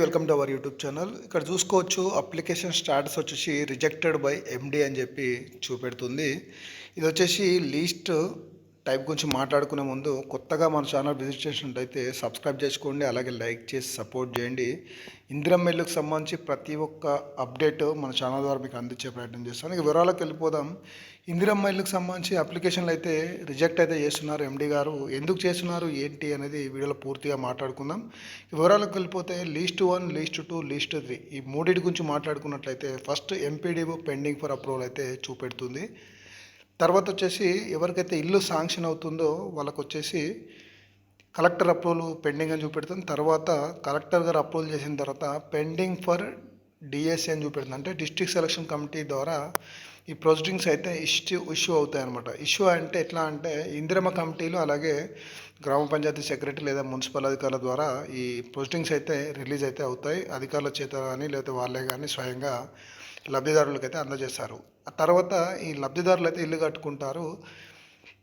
Welcome to our YouTube channel. ఇక్కడ చూసుకోవచ్చు application status వచ్చేసి రిజెక్టెడ్ బై ఎండి అని చెప్పి చూపెడుతుంది. ఇది వచ్చేసి లీస్ట్ టైప్ గురించి మాట్లాడుకునే ముందు కొత్తగా మన ఛానల్ విజిట్ చేసినట్టయితే సబ్స్క్రైబ్ చేసుకోండి, అలాగే లైక్ చేసి సపోర్ట్ చేయండి. ఇందిరమ్మ ఇల్లుకు సంబంధించి ప్రతి ఒక్క అప్డేట్ మన ఛానల్ ద్వారా మీకు అందించే ప్రయత్నం చేస్తాను. ఇక వివరాలకు వెళ్ళిపోదాం. ఇందిరమ్మ ఇల్లుకు సంబంధించి అప్లికేషన్లు అయితే రిజెక్ట్ అయితే చేస్తున్నారు ఎండి గారు. ఎందుకు చేస్తున్నారు ఏంటి అనేది వీడియోలో పూర్తిగా మాట్లాడుకుందాం. వివరాలకు వెళ్ళిపోతే లీస్ట్ 1, లీస్ట్ 2, లీస్ట్ 3 ఈ మూడింటి గురించి మాట్లాడుకున్నట్లయితే first MPDO pending for approval అయితే చూపెడుతుంది. తర్వాత వచ్చేసి ఎవరికైతే ఇల్లు శాంక్షన్ అవుతుందో వాళ్ళకు వచ్చేసి కలెక్టర్ అప్రూవల్ పెండింగ్ అని చూపెడుతుంది. తర్వాత కలెక్టర్ గారు అప్రూవల్ చేసిన తర్వాత పెండింగ్ ఫర్ డిఎస్సి అని చూపెడుతుంది. అంటే డిస్ట్రిక్ట్ సెలక్షన్ కమిటీ ద్వారా ఈ ప్రొసీడింగ్స్ అయితే ఇష్యూ అవుతాయి అనమాట. ఇష్యూ అంటే ఎట్లా అంటే ఇందిరమ్మ కమిటీలు అలాగే గ్రామ పంచాయతీ సెక్రటరీ లేదా మున్సిపల్ అధికారుల ద్వారా ఈ ప్రొసీడింగ్స్ అయితే రిలీజ్ అయితే అవుతాయి. అధికారుల చేత కానీ లేదా వాళ్ళే కానీ స్వయంగా లబ్ధిదారులకైతే అందజేస్తారు. ఆ తర్వాత ఈ లబ్ధిదారులు అయితే ఇల్లు కట్టుకుంటారు.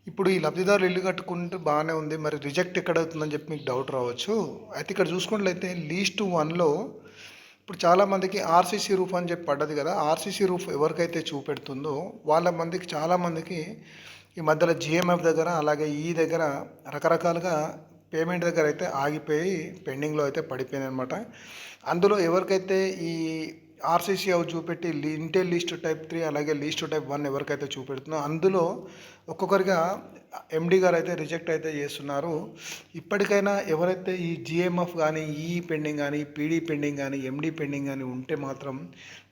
ఇప్పుడు ఈ లబ్ధిదారులు ఇల్లు కట్టుకుంటే బాగానే ఉంది, మరి రిజెక్ట్ ఎక్కడ అవుతుందని చెప్పి మీకు డౌట్ రావచ్చు. అయితే ఇక్కడ చూసుకున్నట్లయితే లీస్ట్ 1లో ఇప్పుడు చాలామందికి ఆర్సీసీ రూఫ్ అని చెప్పి పడ్డది కదా. ఆర్సీసీ రూఫ్ ఎవరికైతే చూపెడుతుందో చాలామందికి ఈ మధ్యలో జిఎంఎఫ్ దగ్గర అలాగే ఈ దగ్గర రకరకాలుగా పేమెంట్ దగ్గర అయితే ఆగిపోయి పెండింగ్లో అయితే పడిపోయింది అనమాట. అందులో ఎవరికైతే ఈ ఆర్సీసీ హౌస్ చూపెట్టి ఇంటెల్ లీస్ట్ టైప్ 3 అలాగే లీస్ట్ టైప్ 1 ఎవరికైతే చూపెడుతుందో అందులో ఒక్కొక్కరిగా ఎండి గారు అయితే రిజెక్ట్ అయితే చేస్తున్నారు. ఇప్పటికైనా ఎవరైతే ఈ జిఎంఎఫ్ కానీ ఈ పెండింగ్ కానీ పీడీ పెండింగ్ కానీ ఎండి పెండింగ్ కానీ ఉంటే మాత్రం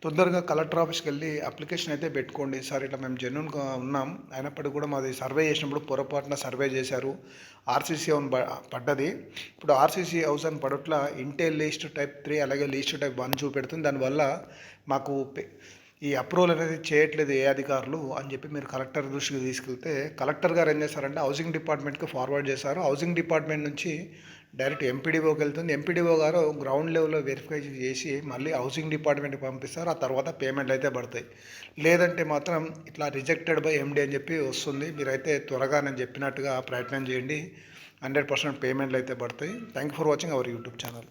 తొందరగా కలెక్టర్ ఆఫీస్కి వెళ్ళి అప్లికేషన్ అయితే పెట్టుకోండి. సార్ ఇట్లా మేము జెన్యున్గా ఉన్నాం, అయినప్పటికీ కూడా మాది సర్వే చేసినప్పుడు పొరపాటున సర్వే చేశారు, ఆర్సీసీ హౌస్ పడ్డది. ఇప్పుడు ఆర్సీసీ హౌస్ అని పడట్ల ఇంటెల్ లీస్ట్ టైప్ 3 అలాగే లీస్ట్ టైప్ 1 చూపెడుతుంది. దానివల్ల మాకు ఈ అప్రూవల్ అనేది చేయట్లేదు ఏ అధికారులు అని చెప్పి మీరు కలెక్టర్ దృష్టికి తీసుకెళ్తే కలెక్టర్ గారు ఏం చేశారంటే హౌసింగ్ డిపార్ట్మెంట్కి ఫార్వర్డ్ చేశారు. హౌసింగ్ డిపార్ట్మెంట్ నుంచి డైరెక్ట్ ఎంపీడీఓకి వెళ్తుంది. ఎంపీడీఓ గారు గ్రౌండ్ లెవెల్లో వెరిఫై చేసి మళ్ళీ హౌసింగ్ డిపార్ట్మెంట్కి పంపిస్తారు. ఆ తర్వాత పేమెంట్లు అయితే పడతాయి. లేదంటే మాత్రం ఇట్లా రిజెక్టెడ్ బై ఎండి అని చెప్పి వస్తుంది. మీరైతే త్వరగా నేను చెప్పినట్టుగా ప్రయత్నం చేయండి, 100% పేమెంట్లు అయితే పడతాయి. Thank you for watching our YouTube channel.